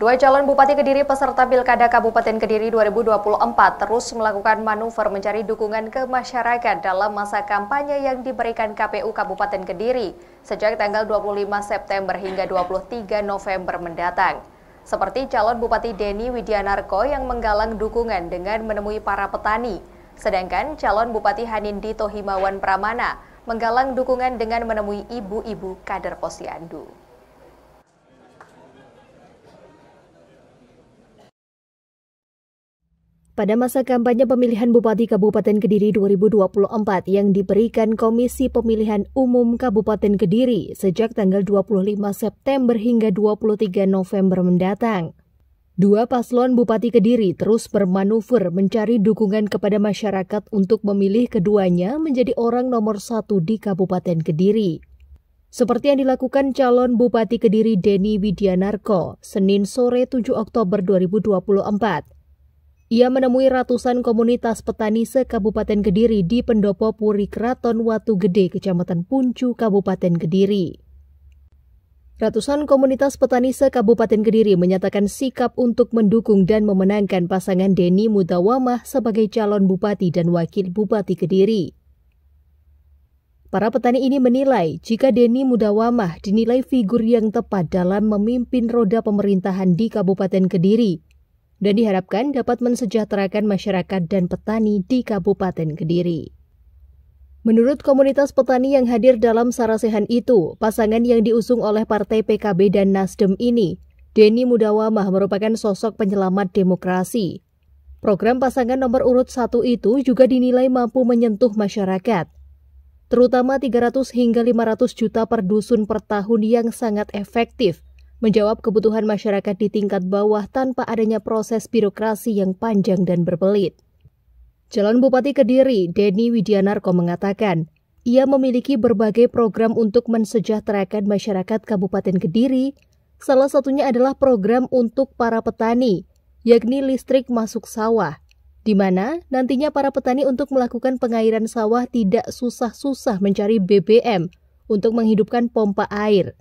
Dua calon Bupati Kediri peserta Pilkada Kabupaten Kediri 2024 terus melakukan manuver mencari dukungan ke masyarakat dalam masa kampanye yang diberikan KPU Kabupaten Kediri sejak tanggal 25 September hingga 23 November mendatang. Seperti calon Bupati Denny Widianarko yang menggalang dukungan dengan menemui para petani, sedangkan calon Bupati Hanindito Himawan Pramana menggalang dukungan dengan menemui ibu-ibu kader Posyandu. Pada masa kampanye pemilihan Bupati Kabupaten Kediri 2024 yang diberikan Komisi Pemilihan Umum Kabupaten Kediri sejak tanggal 25 September hingga 23 November mendatang. Dua paslon Bupati Kediri terus bermanuver mencari dukungan kepada masyarakat untuk memilih keduanya menjadi orang nomor 1 di Kabupaten Kediri. Seperti yang dilakukan calon Bupati Kediri Denny Widianarko, Senin sore 7 Oktober 2024. Ia menemui ratusan komunitas petani se-Kabupaten Kediri di Pendopo Puri Keraton Watu Gede, Kecamatan Puncu, Kabupaten Kediri. Ratusan komunitas petani se-Kabupaten Kediri menyatakan sikap untuk mendukung dan memenangkan pasangan Denny Mudawamah sebagai calon Bupati dan Wakil Bupati Kediri. Para petani ini menilai jika Denny Mudawamah dinilai figur yang tepat dalam memimpin roda pemerintahan di Kabupaten Kediri, dan diharapkan dapat mensejahterakan masyarakat dan petani di Kabupaten Kediri. Menurut komunitas petani yang hadir dalam sarasehan itu, pasangan yang diusung oleh Partai PKB dan Nasdem ini, Denny Mudawamah merupakan sosok penyelamat demokrasi. Program pasangan nomor urut 1 itu juga dinilai mampu menyentuh masyarakat, terutama 300 hingga 500 juta per dusun per tahun yang sangat efektif menjawab kebutuhan masyarakat di tingkat bawah tanpa adanya proses birokrasi yang panjang dan berbelit. Calon Bupati Kediri, Denny Widianarko mengatakan, ia memiliki berbagai program untuk mensejahterakan masyarakat Kabupaten Kediri, salah satunya adalah program untuk para petani, yakni listrik masuk sawah, di mana nantinya para petani untuk melakukan pengairan sawah tidak susah-susah mencari BBM untuk menghidupkan pompa air,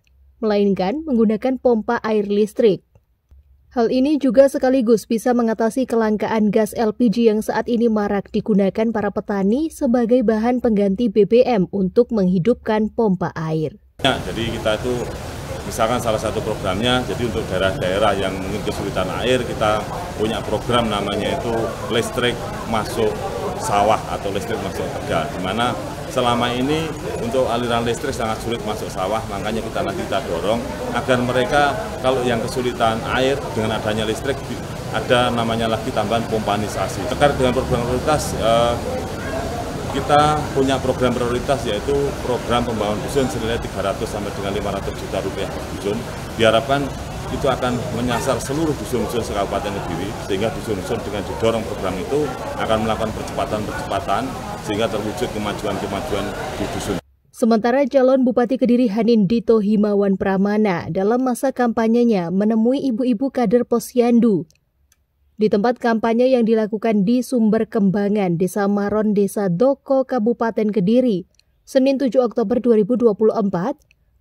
melainkan menggunakan pompa air listrik. Hal ini juga sekaligus bisa mengatasi kelangkaan gas LPG yang saat ini marak digunakan para petani sebagai bahan pengganti BBM untuk menghidupkan pompa air. Ya, jadi kita itu misalkan salah satu programnya, jadi untuk daerah-daerah yang mungkin kesulitan air, kita punya program namanya itu listrik masuk sawah atau listrik masuk tegal, di mana selama ini untuk aliran listrik sangat sulit masuk sawah, makanya kita dorong agar mereka kalau yang kesulitan air dengan adanya listrik ada namanya lagi tambahan pompanisasi. Terkait dengan program prioritas, kita punya program prioritas yaitu program pembangunan dusun senilai 300 sampai dengan 500 juta rupiah per dusun. Diharapkan itu akan menyasar seluruh dusun-dusun se-Kabupaten Kediri, sehingga dusun-dusun dengan didorong program itu akan melakukan percepatan sehingga terwujud kemajuan-kemajuan di dusun. Sementara calon Bupati Kediri Hanindito Himawan Pramana dalam masa kampanyenya menemui ibu-ibu kader Posyandu di tempat kampanye yang dilakukan di Sumber Kembangan, Desa Maron, Desa Doko, Kabupaten Kediri, Senin 7 Oktober 2024,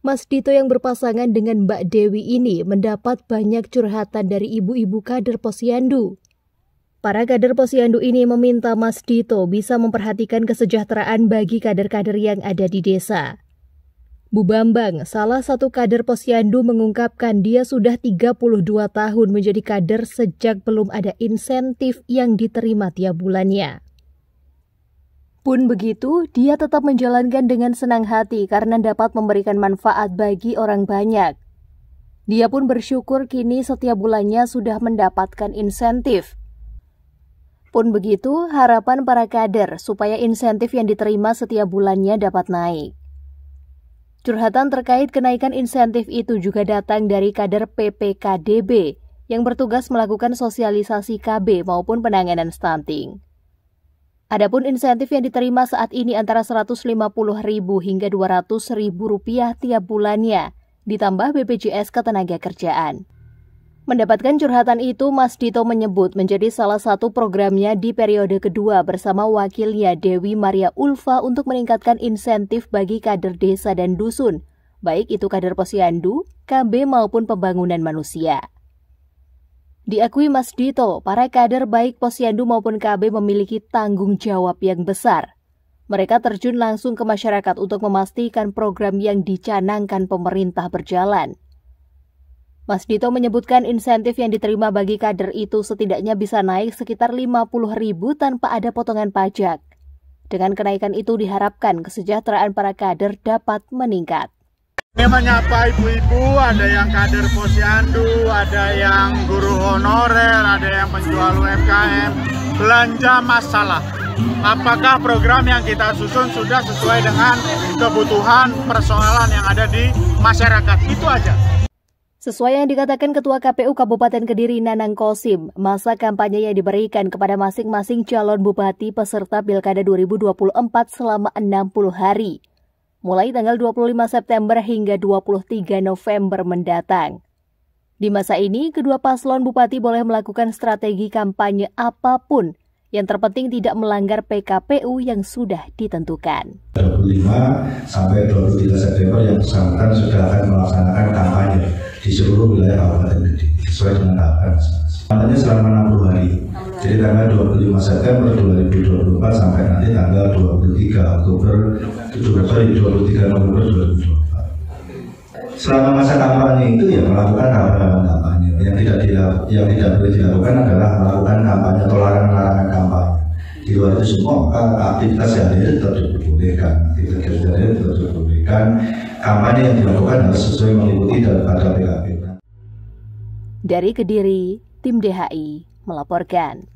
Mas Dito yang berpasangan dengan Mbak Dewi ini mendapat banyak curhatan dari ibu-ibu kader Posyandu. Para kader Posyandu ini meminta Mas Dito bisa memperhatikan kesejahteraan bagi kader-kader yang ada di desa. Bu Bambang, salah satu kader Posyandu, mengungkapkan dia sudah 32 tahun menjadi kader sejak belum ada insentif yang diterima tiap bulannya. Pun begitu, dia tetap menjalankan dengan senang hati karena dapat memberikan manfaat bagi orang banyak. Dia pun bersyukur kini setiap bulannya sudah mendapatkan insentif. Pun begitu, harapan para kader supaya insentif yang diterima setiap bulannya dapat naik. Curhatan terkait kenaikan insentif itu juga datang dari kader PPKDB yang bertugas melakukan sosialisasi KB maupun penanganan stunting. Adapun insentif yang diterima saat ini antara Rp150.000 hingga Rp200.000 tiap bulannya, ditambah BPJS Ketenagakerjaan. Mendapatkan curhatan itu, Mas Dito menyebut menjadi salah satu programnya di periode kedua bersama wakilnya Dewi Maria Ulfa untuk meningkatkan insentif bagi kader desa dan dusun, baik itu kader Posyandu, KB maupun pembangunan manusia. Diakui Mas Dito, para kader baik Posyandu maupun KB memiliki tanggung jawab yang besar. Mereka terjun langsung ke masyarakat untuk memastikan program yang dicanangkan pemerintah berjalan. Mas Dito menyebutkan insentif yang diterima bagi kader itu setidaknya bisa naik sekitar 50.000 tanpa ada potongan pajak. Dengan kenaikan itu diharapkan kesejahteraan para kader dapat meningkat. Ini menyapa ibu-ibu, ada yang kader Posyandu, ada yang guru honorer, ada yang penjual UMKM, belanja masalah. Apakah program yang kita susun sudah sesuai dengan kebutuhan persoalan yang ada di masyarakat? Itu aja. Sesuai yang dikatakan Ketua KPU Kabupaten Kediri Nanang Kosim, masa kampanye yang diberikan kepada masing-masing calon bupati peserta Pilkada 2024 selama 60 hari. Mulai tanggal 25 September hingga 23 November mendatang. Di masa ini, kedua paslon bupati boleh melakukan strategi kampanye apapun, yang terpenting tidak melanggar PKPU yang sudah ditentukan. 25 sampai 23 September yang bersangkutan sudah akan melaksanakan kampanye di seluruh wilayah Kabupaten Kediri sesuai dengan tahapan. Kampanye selama 60 hari. Jadi tanggal 25 September 2024 sampai nanti tanggal 23 November 2024. Selama masa kampanye itu ya melakukan kampanye. Yang tidak boleh dilakukan adalah melakukan kampanye atau larangan kampanye. Di luar itu semua aktivitas sehari-hari tetap diperbolehkan. Kampanye yang dilakukan harus sesuai mengikuti daripada PKPU. Dari Kediri, tim DHI melaporkan.